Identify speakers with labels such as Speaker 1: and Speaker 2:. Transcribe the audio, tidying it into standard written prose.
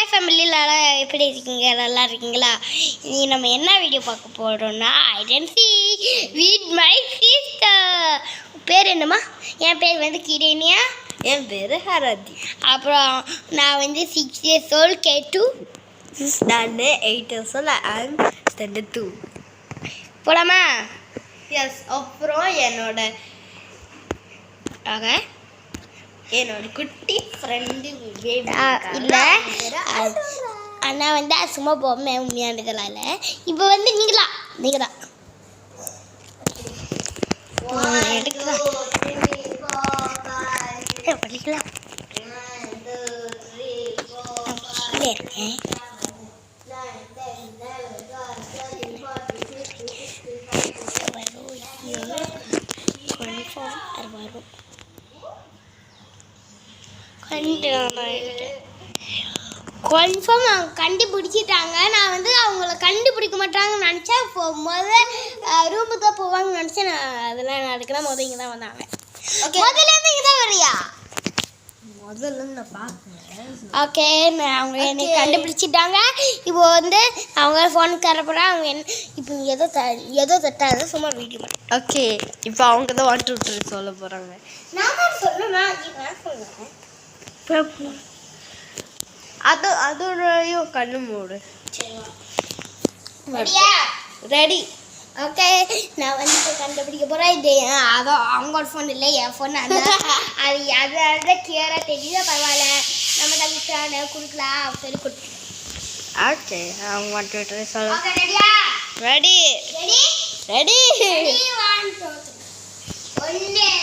Speaker 1: Hi ஃபேமிலிலாம் எப்படி இருக்கீங்க? நல்லா இருக்கீங்களா? இன்னைக்கு நம்ம என்ன வீடியோ பார்க்க போகிறோம்னா ஐடென்டி வித் மை சிஸ்டர். பேர் என்னம்மா? என் பேர் வந்து கிரேனியா.
Speaker 2: என் பேர் ஹரதி.
Speaker 1: அப்புறம் நான் வந்து 6 years old. K2.
Speaker 2: நான் 8 years old. I'm standard 2.
Speaker 1: போலாமா?
Speaker 2: எஸ். அப்புறம் என்னோட குட்டி ஃப்ரெண்டு
Speaker 1: இல்லை அண்ணா வந்து சும்மா பொம்மை உண்மையானதுலாம் இல்லை. இப்போ வந்து நீங்களா எடுக்கலாம் படிக்கலாம் இருக்கேன். கன்ஃபார்ம் அவங்க கண்டுபிடிச்சிட்டாங்க. நான் வந்து அவங்கள கண்டுபிடிக்க மாட்டாங்கன்னு நினச்சேன். இப்போ ரூமுக்கு தான் போவாங்கன்னு நினச்சேன். நான் அதெல்லாம் நடக்கலாம். இங்கே தான் வந்தாங்க. முதல்லேருந்து இங்கே தான் வரியா?
Speaker 2: முதல்ல நான் பார்க்குறேன்.
Speaker 1: ஓகே, அவங்க என்னை கண்டுபிடிச்சிட்டாங்க. இப்போ வந்து அவங்க ஃபோன் தரப்போகிறேன். அவங்க இப்போ ஏதோ தட்டாத சும்மா வீடியோ.
Speaker 2: ஓகே, இப்போ அவங்க தான் 1 2 3 சொல்ல போகிறாங்க.
Speaker 1: நான் தான் சொல்லுவேன்.
Speaker 2: அதோடையும் கண்ணு மூடு.
Speaker 1: ரெடி? ஓகே, நான் வந்து இப்போ கண்டுபிடிக்க போகிறேன். இது அவங்களோட ஃபோன் இல்லை, என் ஃபோன். அது கிளியராக தெரியுது. பரவாயில்ல, நம்ம தங்கிட்டான கொடுக்கலாம் சரி கொடுத்து.
Speaker 2: ஓகே, அவங்க 1 2 3 சொல்ல.
Speaker 1: ரெடியா?
Speaker 2: ரெடி.
Speaker 1: ரெடி.
Speaker 2: 1
Speaker 1: 2 1.